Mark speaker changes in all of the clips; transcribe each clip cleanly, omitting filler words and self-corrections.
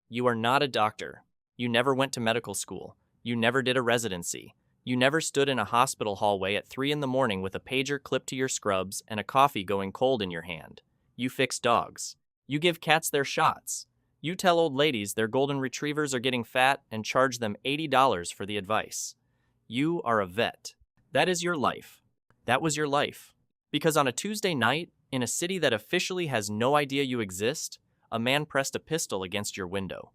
Speaker 1: You are not a doctor. You never went to medical school. You never did a residency. You never stood in a hospital hallway at 3 in the morning with a pager clipped to your scrubs and a coffee going cold in your hand. You fix dogs. You give cats their shots. You tell old ladies their golden retrievers are getting fat and charge them $80 for the advice. You are a vet. That is your life. That was your life. Because on a Tuesday night, in a city that officially has no idea you exist, a man pressed a pistol against your window.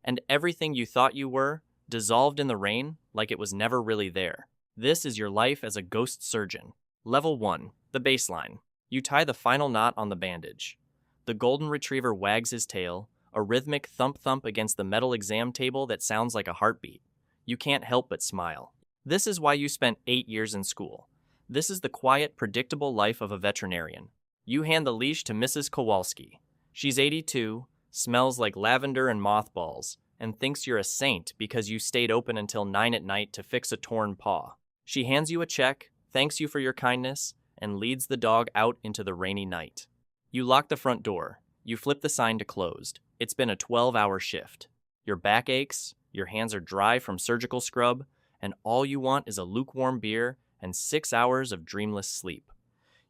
Speaker 1: And everything you thought you were dissolved in the rain like it was never really there. This is your life as a ghost surgeon. Level 1, the baseline. You tie the final knot on the bandage. The golden retriever wags his tail, a rhythmic thump-thump against the metal exam table that sounds like a heartbeat. You can't help but smile. This is why you spent 8 years in school. This is the quiet, predictable life of a veterinarian. You hand the leash to Mrs. Kowalski. She's 82, smells like lavender and mothballs, and thinks you're a saint because you stayed open until 9 at night to fix a torn paw. She hands you a check, thanks you for your kindness, and leads the dog out into the rainy night. You lock the front door. You flip the sign to closed. It's been a 12-hour shift. Your back aches, your hands are dry from surgical scrub, and all you want is a lukewarm beer and 6 hours of dreamless sleep.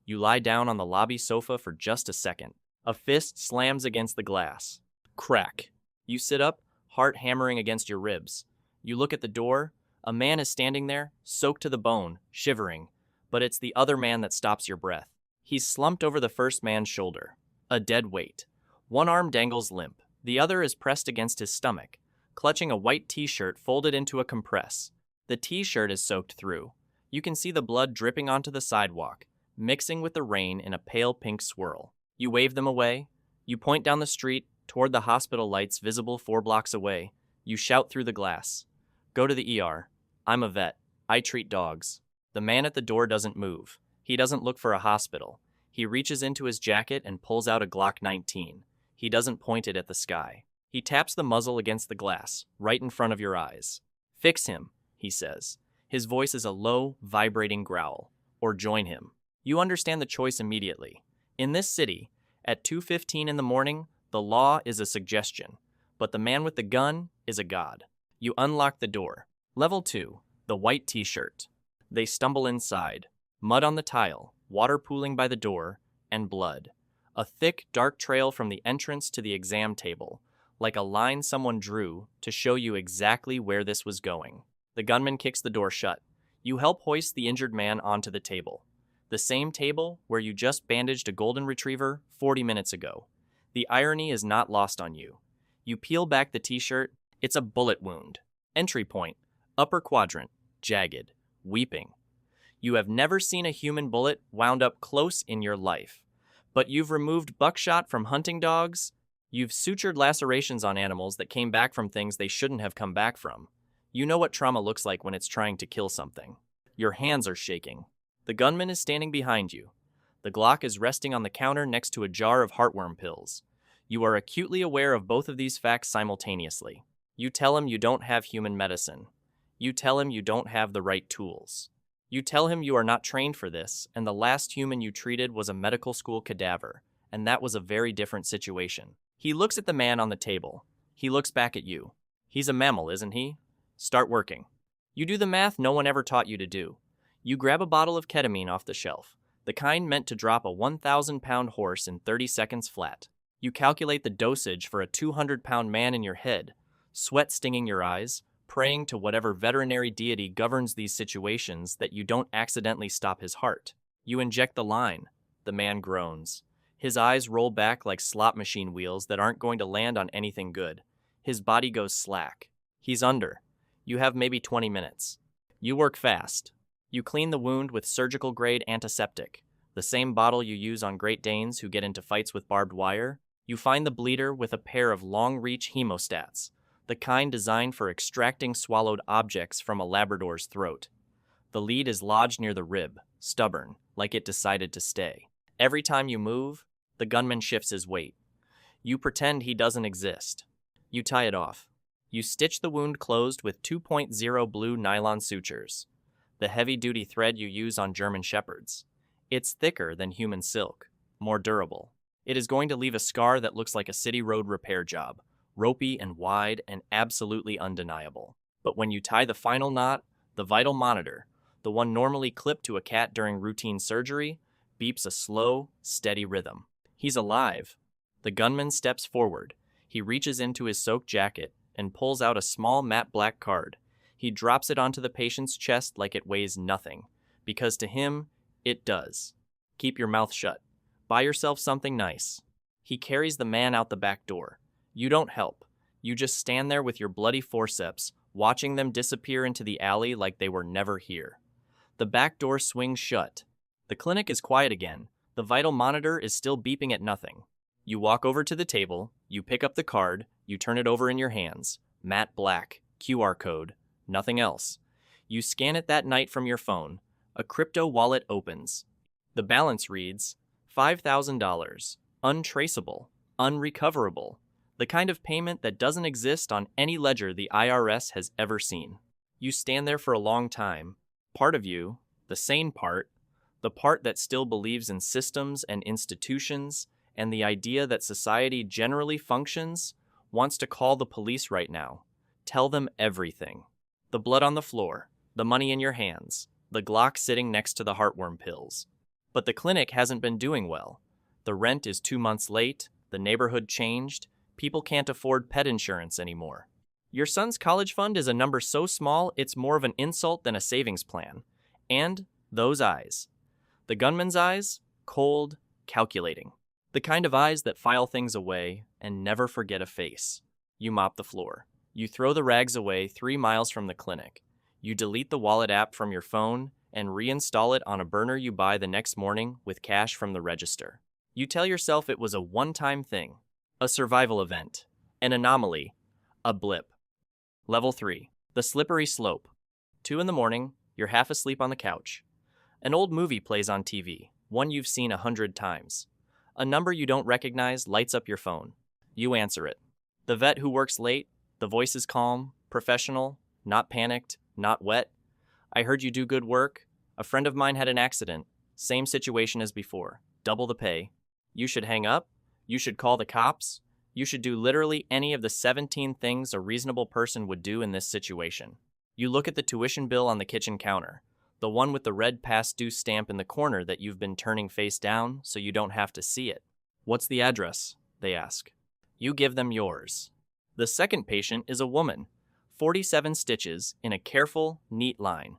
Speaker 1: You lie down on the lobby sofa for just a second. A fist slams against the glass. Crack. You sit up, heart hammering against your ribs. You look at the door. A man is standing there, soaked to the bone, shivering, but it's the other man that stops your breath. He's slumped over the first man's shoulder, a dead weight. One arm dangles limp. The other is pressed against his stomach, clutching a white t-shirt folded into a compress. The t-shirt is soaked through. You can see the blood dripping onto the sidewalk, mixing with the rain in a pale pink swirl. You wave them away. You point down the street toward the hospital lights visible 4 blocks away. You shout through the glass. Go to the ER. I'm a vet. I treat dogs. The man at the door doesn't move. He doesn't look for a hospital. He reaches into his jacket and pulls out a Glock 19. He doesn't point it at the sky. He taps the muzzle against the glass, right in front of your eyes. Fix him, he says. His voice is a low, vibrating growl. Or join him. You understand the choice immediately. In this city, at 2:15 in the morning, the law is a suggestion, but the man with the gun is a god. You unlock the door. Level 2, the white t-shirt. They stumble inside. Mud on the tile, water pooling by the door, and blood. A thick, dark trail from the entrance to the exam table, like a line someone drew to show you exactly where this was going. The gunman kicks the door shut. You help hoist the injured man onto the table. The same table where you just bandaged a golden retriever 40 minutes ago. The irony is not lost on you. You peel back the t-shirt. It's a bullet wound. Entry point, upper quadrant, jagged, weeping. You have never seen a human bullet wound up close in your life. But you've removed buckshot from hunting dogs. You've sutured lacerations on animals that came back from things they shouldn't have come back from. You know what trauma looks like when it's trying to kill something. Your hands are shaking. The gunman is standing behind you. The Glock is resting on the counter next to a jar of heartworm pills. You are acutely aware of both of these facts simultaneously. You tell him you don't have human medicine. You tell him you don't have the right tools. You tell him you are not trained for this, and the last human you treated was a medical school cadaver, and that was a very different situation. He looks at the man on the table. He looks back at you. He's a mammal, isn't he? Start working. You do the math no one ever taught you to do. You grab a bottle of ketamine off the shelf, the kind meant to drop a 1,000-pound horse in 30 seconds flat. You calculate the dosage for a 200-pound man in your head, sweat stinging your eyes, praying to whatever veterinary deity governs these situations that you don't accidentally stop his heart. You inject the line. The man groans. His eyes roll back like slot machine wheels that aren't going to land on anything good. His body goes slack. He's under. You have maybe 20 minutes. You work fast. You clean the wound with surgical-grade antiseptic, the same bottle you use on Great Danes who get into fights with barbed wire. You find the bleeder with a pair of long-reach hemostats, the kind designed for extracting swallowed objects from a Labrador's throat. The lead is lodged near the rib, stubborn, like it decided to stay. Every time you move, the gunman shifts his weight. You pretend he doesn't exist. You tie it off. You stitch the wound closed with 2.0 blue nylon sutures, the heavy-duty thread you use on German Shepherds. It's thicker than human silk, more durable. It is going to leave a scar that looks like a city road repair job, ropey and wide and absolutely undeniable. But when you tie the final knot, the vital monitor, the one normally clipped to a cat during routine surgery, beeps a slow, steady rhythm. He's alive. The gunman steps forward. He reaches into his soaked jacket and pulls out a small matte black card. He drops it onto the patient's chest like it weighs nothing, because to him, it does. Keep your mouth shut. Buy yourself something nice. He carries the man out the back door. You don't help. You just stand there with your bloody forceps, watching them disappear into the alley like they were never here. The back door swings shut. The clinic is quiet again. The vital monitor is still beeping at nothing. You walk over to the table, you pick up the card, you turn it over in your hands. Matte black, QR code, nothing else. You scan it that night from your phone. A crypto wallet opens. The balance reads, $5,000, untraceable, unrecoverable, the kind of payment that doesn't exist on any ledger the IRS has ever seen. You stand there for a long time. Part of you, the sane part, the part that still believes in systems and institutions and the idea that society generally functions, wants to call the police right now. Tell them everything. The blood on the floor, the money in your hands, the Glock sitting next to the heartworm pills. But the clinic hasn't been doing well. The rent is 2 months late, the neighborhood changed, people can't afford pet insurance anymore. Your son's college fund is a number so small it's more of an insult than a savings plan. And those eyes. The gunman's eyes, cold, calculating. The kind of eyes that file things away and never forget a face. You mop the floor. You throw the rags away 3 miles from the clinic. You delete the wallet app from your phone and reinstall it on a burner you buy the next morning with cash from the register. You tell yourself it was a one-time thing, a survival event, an anomaly, a blip. Level 3, the slippery slope. 2 in the morning, you're half asleep on the couch. An old movie plays on TV, one you've seen 100 times. A number you don't recognize lights up your phone. You answer it. The vet who works late, the voice is calm, professional, not panicked, not wet. I heard you do good work. A friend of mine had an accident. Same situation as before. Double the pay. You should hang up. You should call the cops. You should do literally any of the 17 things a reasonable person would do in this situation. You look at the tuition bill on the kitchen counter, the one with the red past due stamp in the corner that you've been turning face down so you don't have to see it. What's the address? They ask. You give them yours. The second patient is a woman, 47 stitches in a careful, neat line.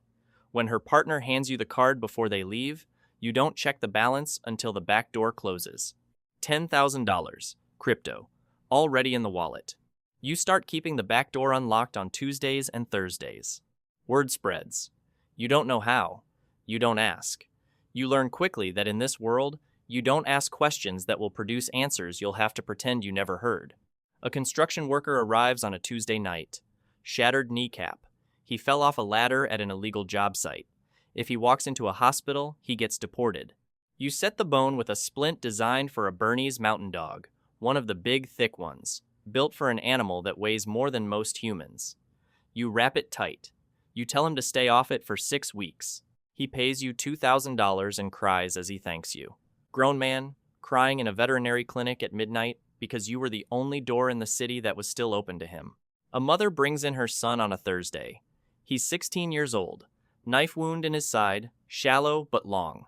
Speaker 1: When her partner hands you the card before they leave, you don't check the balance until the back door closes. $10,000, crypto, already in the wallet. You start keeping the back door unlocked on Tuesdays and Thursdays. Word spreads. You don't know how. You don't ask. You learn quickly that in this world, you don't ask questions that will produce answers you'll have to pretend you never heard. A construction worker arrives on a Tuesday night. Shattered kneecap. He fell off a ladder at an illegal job site. If he walks into a hospital, he gets deported. You set the bone with a splint designed for a Bernese mountain dog, one of the big, thick ones, built for an animal that weighs more than most humans. You wrap it tight. You tell him to stay off it for 6 weeks. He pays you $2,000 and cries as he thanks you. Grown man, crying in a veterinary clinic at midnight because you were the only door in the city that was still open to him. A mother brings in her son on a Thursday. He's 16 years old. Knife wound in his side, shallow but long.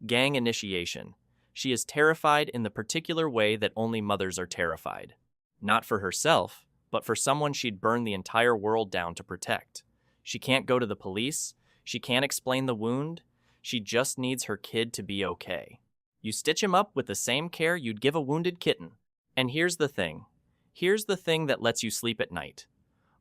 Speaker 1: Gang initiation. She is terrified in the particular way that only mothers are terrified. Not for herself, but for someone she'd burn the entire world down to protect. She can't go to the police. She can't explain the wound. She just needs her kid to be okay. You stitch him up with the same care you'd give a wounded kitten. And here's the thing. Here's the thing that lets you sleep at night.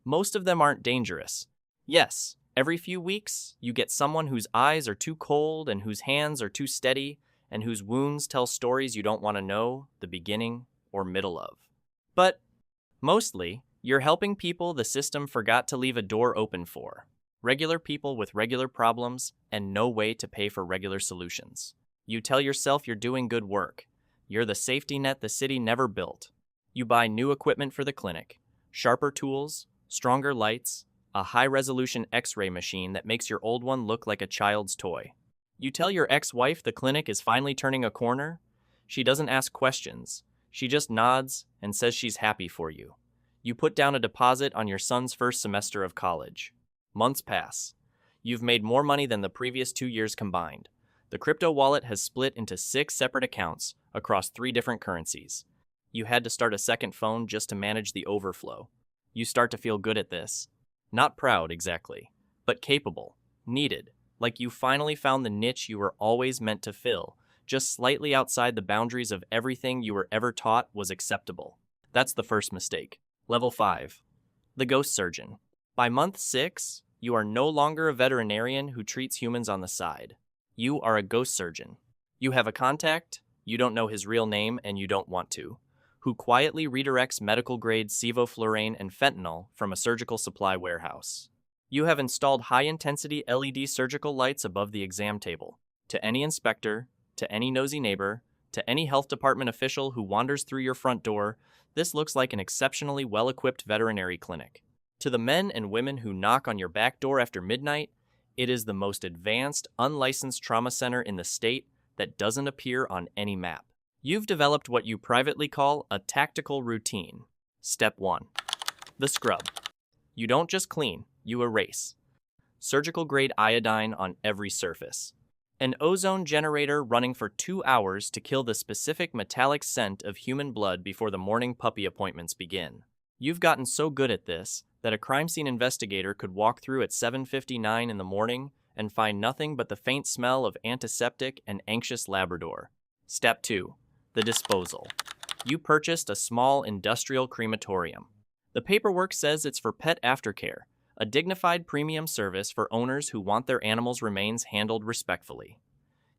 Speaker 1: Most of them aren't dangerous. Yes, every few weeks, you get someone whose eyes are too cold and whose hands are too steady and whose wounds tell stories you don't want to know the beginning or middle of. But mostly, you're helping people the system forgot to leave a door open for. Regular people with regular problems and no way to pay for regular solutions. You tell yourself you're doing good work. You're the safety net the city never built. You buy new equipment for the clinic, sharper tools, stronger lights, a high-resolution X-ray machine that makes your old one look like a child's toy. You tell your ex-wife the clinic is finally turning a corner. She doesn't ask questions. She just nods and says she's happy for you. You put down a deposit on your son's first semester of college. Months pass. You've made more money than the previous 2 years combined. The crypto wallet has split into 6 separate accounts across 3 different currencies. You had to start a second phone just to manage the overflow. You start to feel good at this. Not proud, exactly, but capable, needed, like you finally found the niche you were always meant to fill, just slightly outside the boundaries of everything you were ever taught was acceptable. That's the first mistake. Level 5. The Ghost Surgeon. By month 6, you are no longer a veterinarian who treats humans on the side. You are a ghost surgeon. You have a contact, you don't know his real name and you don't want to, who quietly redirects medical-grade sevoflurane and fentanyl from a surgical supply warehouse. You have installed high-intensity LED surgical lights above the exam table. To any inspector, to any nosy neighbor, to any health department official who wanders through your front door, this looks like an exceptionally well-equipped veterinary clinic. To the men and women who knock on your back door after midnight, it is the most advanced, unlicensed trauma center in the state that doesn't appear on any map. You've developed what you privately call a tactical routine. Step 1. The scrub. You don't just clean, you erase. Surgical-grade iodine on every surface. An ozone generator running for 2 hours to kill the specific metallic scent of human blood before the morning puppy appointments begin. You've gotten so good at this that a crime scene investigator could walk through at 7:59 in the morning and find nothing but the faint smell of antiseptic and anxious Labrador. Step 2. The disposal. You purchased a small industrial crematorium. The paperwork says it's for Pet Aftercare, a dignified premium service for owners who want their animals' remains handled respectfully.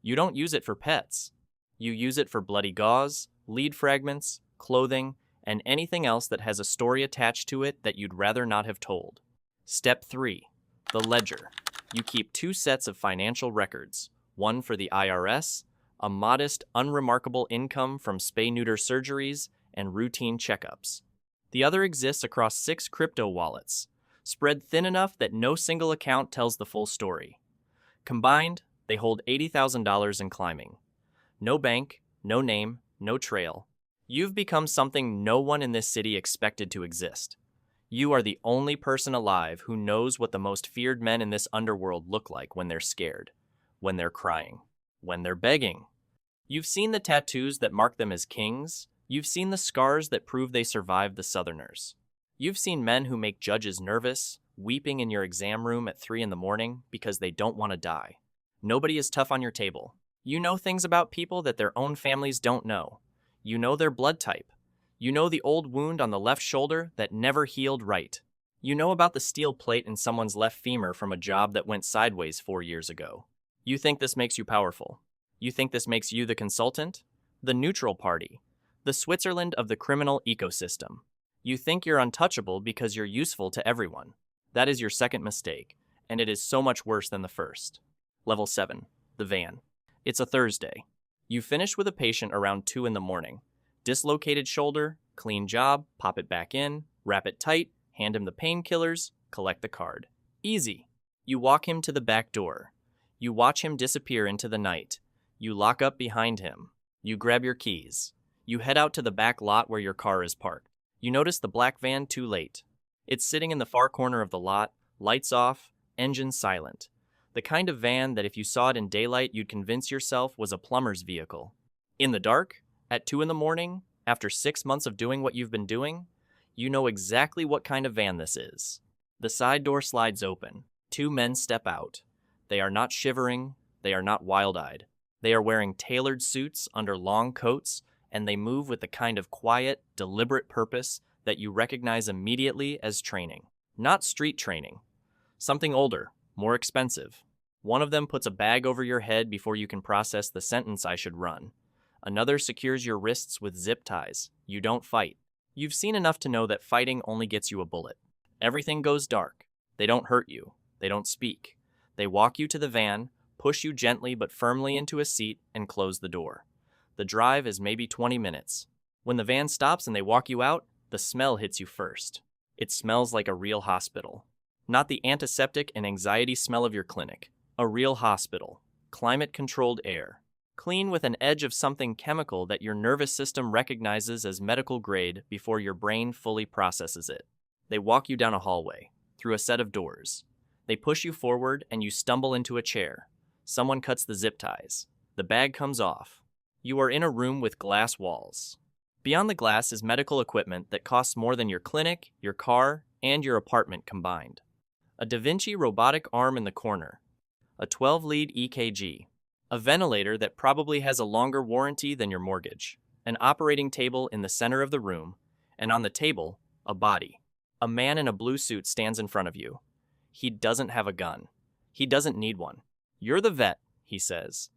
Speaker 1: You don't use it for pets. You use it for bloody gauze, lead fragments, clothing, and anything else that has a story attached to it that you'd rather not have told. Step 3. The ledger. You keep 2 sets of financial records, one for the IRS, a modest, unremarkable income from spay-neuter surgeries and routine checkups. The other exists across 6 crypto wallets, spread thin enough that no single account tells the full story. Combined, they hold $80,000 and climbing. No bank, no name, no trail. You've become something no one in this city expected to exist. You are the only person alive who knows what the most feared men in this underworld look like when they're scared, when they're crying, when they're begging. You've seen the tattoos that mark them as kings. You've seen the scars that prove they survived the Southerners. You've seen men who make judges nervous, weeping in your exam room at 3 in the morning because they don't want to die. Nobody is tough on your table. You know things about people that their own families don't know. You know their blood type. You know the old wound on the left shoulder that never healed right. You know about the steel plate in someone's left femur from a job that went sideways 4 years ago. You think this makes you powerful. You think this makes you the consultant, the neutral party, the Switzerland of the criminal ecosystem. You think you're untouchable because you're useful to everyone. That is your second mistake, and it is so much worse than the first. Level 7. The van. It's a Thursday. You finish with a patient around 2 in the morning. Dislocated shoulder, clean job, pop it back in, wrap it tight, hand him the painkillers, collect the card. Easy. You walk him to the back door. You watch him disappear into the night. You lock up behind him. You grab your keys. You head out to the back lot where your car is parked. You notice the black van too late. It's sitting in the far corner of the lot, lights off, engine silent. The kind of van that if you saw it in daylight, you'd convince yourself was a plumber's vehicle. In the dark, at 2 in the morning, after 6 months of doing what you've been doing, you know exactly what kind of van this is. The side door slides open. 2 men step out. They are not shivering. They are not wild-eyed. They are wearing tailored suits under long coats, and they move with the kind of quiet, deliberate purpose that you recognize immediately as training. Not street training. Something older, more expensive. One of them puts a bag over your head before you can process the sentence I should run. Another secures your wrists with zip ties. You don't fight. You've seen enough to know that fighting only gets you a bullet. Everything goes dark. They don't hurt you. They don't speak. They walk you to the van, push you gently but firmly into a seat, and close the door. The drive is maybe 20 minutes. When the van stops and they walk you out, the smell hits you first. It smells like a real hospital. Not the antiseptic and anxiety smell of your clinic. A real hospital. Climate-controlled air. Clean with an edge of something chemical that your nervous system recognizes as medical grade before your brain fully processes it. They walk you down a hallway, through a set of doors. They push you forward and you stumble into a chair. Someone cuts the zip ties. The bag comes off. You are in a room with glass walls. Beyond the glass is medical equipment that costs more than your clinic, your car, and your apartment combined. A Da Vinci robotic arm in the corner. A 12-lead EKG. A ventilator that probably has a longer warranty than your mortgage. An operating table in the center of the room. And on the table, a body. A man in a blue suit stands in front of you. He doesn't have a gun. He doesn't need one. You're the vet, he says.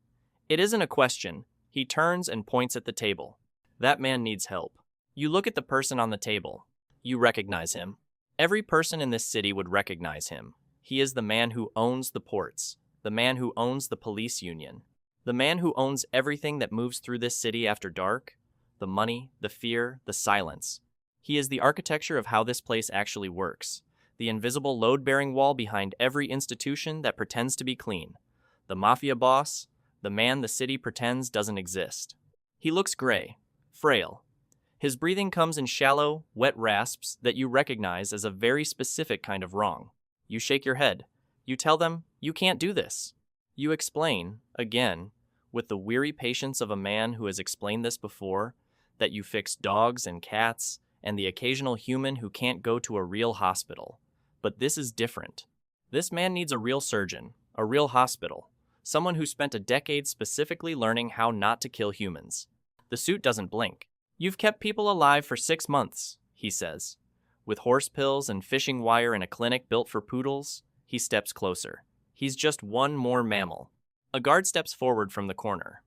Speaker 1: It isn't a question. He turns and points at the table. That man needs help. You look at the person on the table. You recognize him. Every person in this city would recognize him. He is the man who owns the ports, the man who owns the police union, the man who owns everything that moves through this city after dark, the money, the fear, the silence. He is the architecture of how this place actually works, the invisible load-bearing wall behind every institution that pretends to be clean, the mafia boss, the man the city pretends doesn't exist. He looks gray, frail. His breathing comes in shallow, wet rasps that you recognize as a very specific kind of wrong. You shake your head. You tell them, you can't do this. You explain, again, with the weary patience of a man who has explained this before, that you fix dogs and cats and the occasional human who can't go to a real hospital. But this is different. This man needs a real surgeon, a real hospital, someone who spent a decade specifically learning how not to kill humans. The suit doesn't blink. You've kept people alive for 6 months, he says. With horse pills and fishing wire in a clinic built for poodles, he steps closer. He's just one more mammal. A guard steps forward from the corner.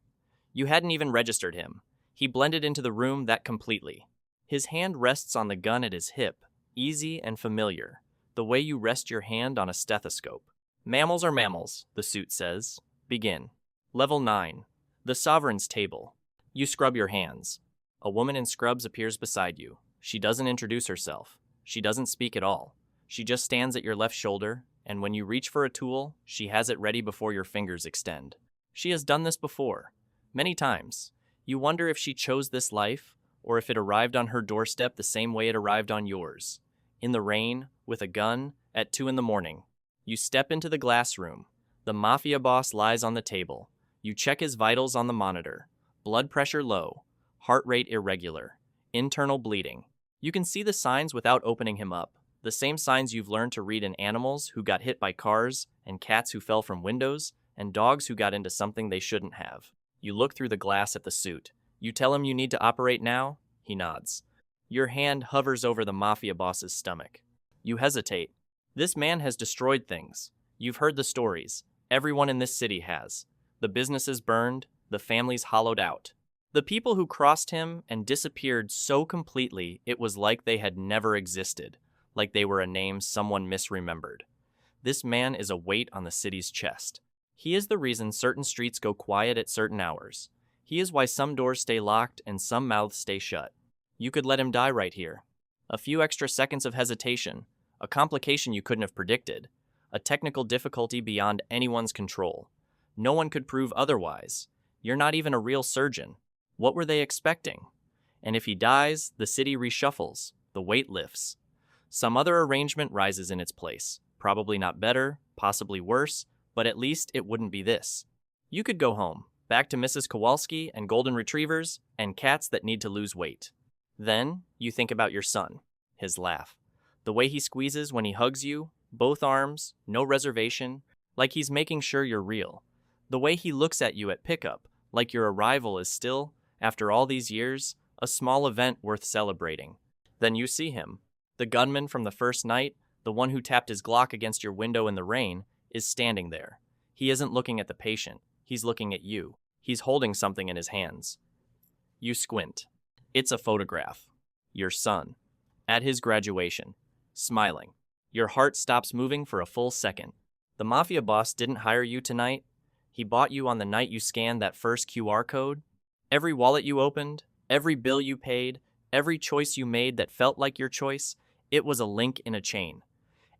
Speaker 1: You hadn't even registered him. He blended into the room that completely. His hand rests on the gun at his hip, easy and familiar, the way you rest your hand on a stethoscope. Mammals are mammals, the suit says. Begin. Level 9. The Sovereign's Table. You scrub your hands. A woman in scrubs appears beside you. She doesn't introduce herself. She doesn't speak at all. She just stands at your left shoulder, and when you reach for a tool, she has it ready before your fingers extend. She has done this before. Many times. You wonder if she chose this life, or if it arrived on her doorstep the same way it arrived on yours. In the rain, with a gun, at 2 a.m. You step into the glass room. The mafia boss lies on the table. You check his vitals on the monitor. Blood pressure low. Heart rate irregular. Internal bleeding. You can see the signs without opening him up. The same signs you've learned to read in animals who got hit by cars, and cats who fell from windows, and dogs who got into something they shouldn't have. You look through the glass at the suit. You tell him you need to operate now. He nods. Your hand hovers over the mafia boss's stomach. You hesitate. This man has destroyed things. You've heard the stories. Everyone in this city has. The businesses burned, the families hollowed out. The people who crossed him and disappeared so completely it was like they had never existed, like they were a name someone misremembered. This man is a weight on the city's chest. He is the reason certain streets go quiet at certain hours. He is why some doors stay locked and some mouths stay shut. You could let him die right here. A few extra seconds of hesitation, a complication you couldn't have predicted, a technical difficulty beyond anyone's control. No one could prove otherwise. You're not even a real surgeon. What were they expecting? And if he dies, the city reshuffles, the weight lifts. Some other arrangement rises in its place. Probably not better, possibly worse, but at least it wouldn't be this. You could go home, back to Mrs. Kowalski and golden retrievers and cats that need to lose weight. Then you think about your son, his laugh, the way he squeezes when he hugs you, both arms, no reservation, like he's making sure you're real. The way he looks at you at pickup, like your arrival is still, after all these years, a small event worth celebrating. Then you see him. The gunman from the first night, the one who tapped his Glock against your window in the rain, is standing there. He isn't looking at the patient. He's looking at you. He's holding something in his hands. You squint. It's a photograph. Your son. At his graduation. Smiling. Your heart stops moving for a full second. The mafia boss didn't hire you tonight. He bought you on the night you scanned that first QR code. Every wallet you opened, every bill you paid, every choice you made that felt like your choice, it was a link in a chain.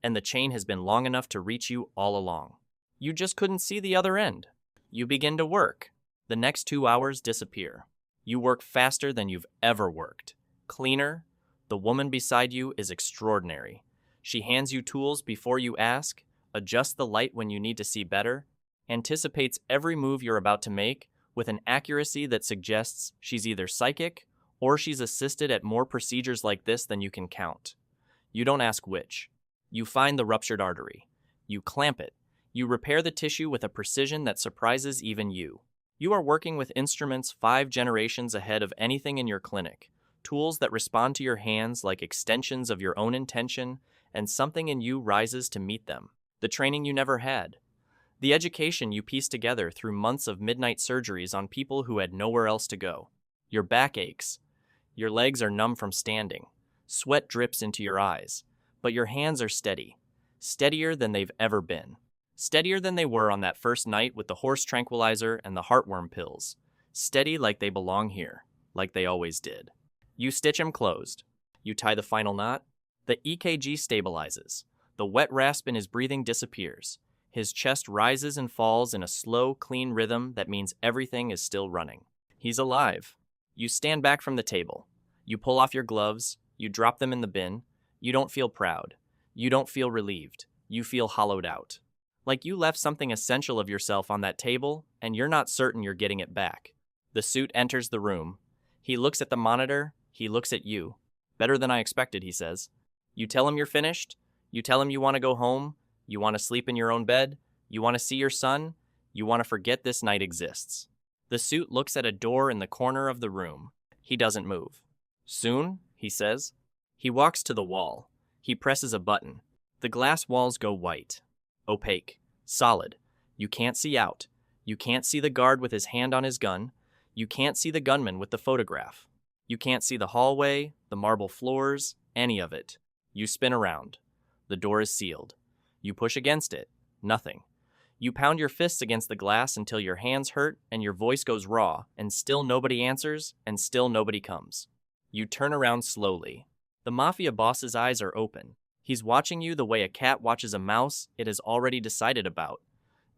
Speaker 1: And the chain has been long enough to reach you all along. You just couldn't see the other end. You begin to work. The next 2 hours disappear. You work faster than you've ever worked. Cleaner. The woman beside you is extraordinary. She hands you tools before you ask, adjusts the light when you need to see better, anticipates every move you're about to make with an accuracy that suggests she's either psychic or she's assisted at more procedures like this than you can count. You don't ask which. You find the ruptured artery. You clamp it. You repair the tissue with a precision that surprises even you. You are working with instruments 5 generations ahead of anything in your clinic, tools that respond to your hands like extensions of your own intention, and something in you rises to meet them. The training you never had. The education you pieced together through months of midnight surgeries on people who had nowhere else to go. Your back aches. Your legs are numb from standing. Sweat drips into your eyes. But your hands are steady. Steadier than they've ever been. Steadier than they were on that first night with the horse tranquilizer and the heartworm pills. Steady like they belong here. Like they always did. You stitch him closed. You tie the final knot. The EKG stabilizes. The wet rasp in his breathing disappears. His chest rises and falls in a slow, clean rhythm that means everything is still running. He's alive. You stand back from the table. You pull off your gloves. You drop them in the bin. You don't feel proud. You don't feel relieved. You feel hollowed out. Like you left something essential of yourself on that table, and you're not certain you're getting it back. The suit enters the room. He looks at the monitor. He looks at you. Better than I expected, he says. You tell him you're finished. You tell him you want to go home. You want to sleep in your own bed. You want to see your son. You want to forget this night exists. The suit looks at a door in the corner of the room. He doesn't move. Soon, he says. He walks to the wall. He presses a button. The glass walls go white. Opaque. Solid. You can't see out. You can't see the guard with his hand on his gun. You can't see the gunman with the photograph. You can't see the hallway, the marble floors, any of it. You spin around. The door is sealed. You push against it. Nothing. You pound your fists against the glass until your hands hurt and your voice goes raw, and still nobody answers, and still nobody comes. You turn around slowly. The mafia boss's eyes are open. He's watching you the way a cat watches a mouse it has already decided about.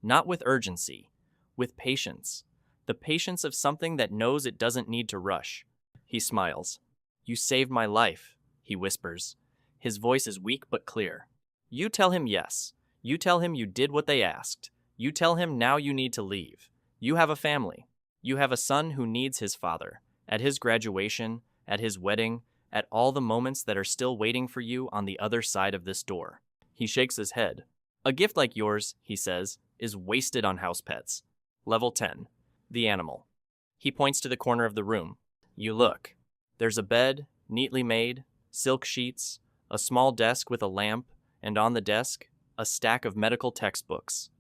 Speaker 1: Not with urgency. With patience. The patience of something that knows it doesn't need to rush. He smiles. You saved my life, he whispers. His voice is weak but clear. You tell him yes. You tell him you did what they asked. You tell him now you need to leave. You have a family. You have a son who needs his father. At his graduation, at his wedding, at all the moments that are still waiting for you on the other side of this door. He shakes his head. A gift like yours, he says, is wasted on house pets. Level 10. The animal. He points to the corner of the room. You look. There's a bed, neatly made, silk sheets, a small desk with a lamp, and on the desk, a stack of medical textbooks.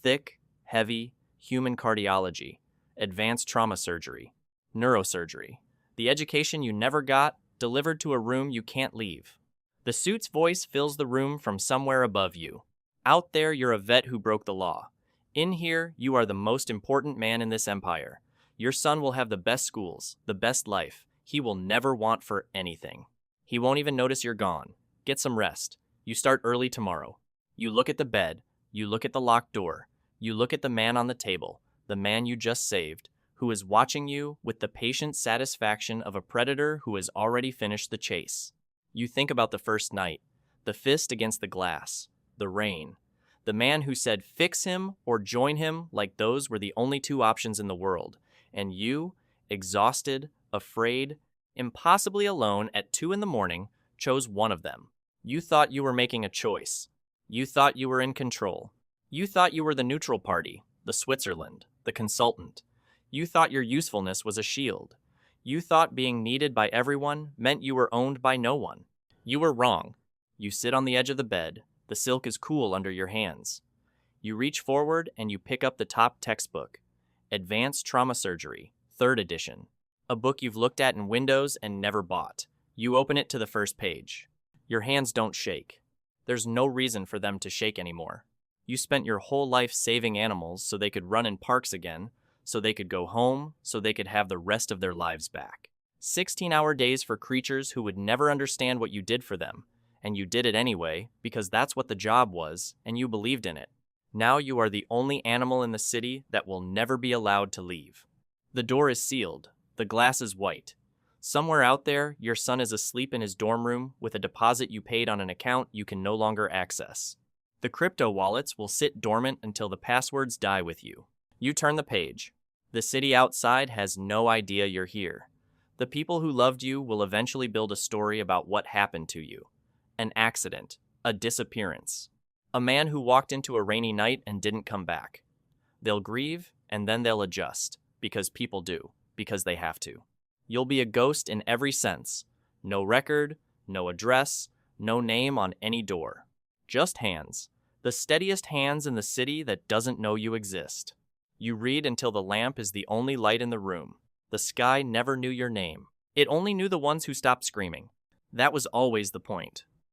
Speaker 1: Thick, heavy, human cardiology, advanced trauma surgery, neurosurgery. The education you never got, delivered to a room you can't leave. The suit's voice fills the room from somewhere above you. Out there, you're a vet who broke the law. In here, you are the most important man in this empire. Your son will have the best schools, the best life. He will never want for anything. He won't even notice you're gone. Get some rest. You start early tomorrow. You look at the bed. You look at the locked door. You look at the man on the table, the man you just saved, who is watching you with the patient satisfaction of a predator who has already finished the chase. You think about the first night, the fist against the glass, the rain, the man who said fix him or join him like those were the only 2 options in the world, and you, exhausted, afraid, impossibly alone at 2 a.m, chose one of them. You thought you were making a choice. You thought you were in control. You thought you were the neutral party, the Switzerland, the consultant. You thought your usefulness was a shield. You thought being needed by everyone meant you were owned by no one. You were wrong. You sit on the edge of the bed. The silk is cool under your hands. You reach forward and you pick up the top textbook. Advanced Trauma Surgery, 3rd edition. A book you've looked at in windows and never bought. You open it to the first page. Your hands don't shake. There's no reason for them to shake anymore. You spent your whole life saving animals so they could run in parks again, so they could go home, so they could have the rest of their lives back. 16-hour days for creatures who would never understand what you did for them, and you did it anyway because that's what the job was, and you believed in it. Now you are the only animal in the city that will never be allowed to leave. The door is sealed. The glass is white. Somewhere out there, your son is asleep in his dorm room with a deposit you paid on an account you can no longer access. The crypto wallets will sit dormant until the passwords die with you. You turn the page. The city outside has no idea you're here. The people who loved you will eventually build a story about what happened to you. An accident, a disappearance, a man who walked into a rainy night and didn't come back. They'll grieve and then they'll adjust, because people do, because they have to. You'll be a ghost in every sense. No record, no address, no name on any door. Just hands. The steadiest hands in the city that doesn't know you exist. You read until the lamp is the only light in the room. The sky never knew your name. It only knew the ones who stopped screaming. That was always the point.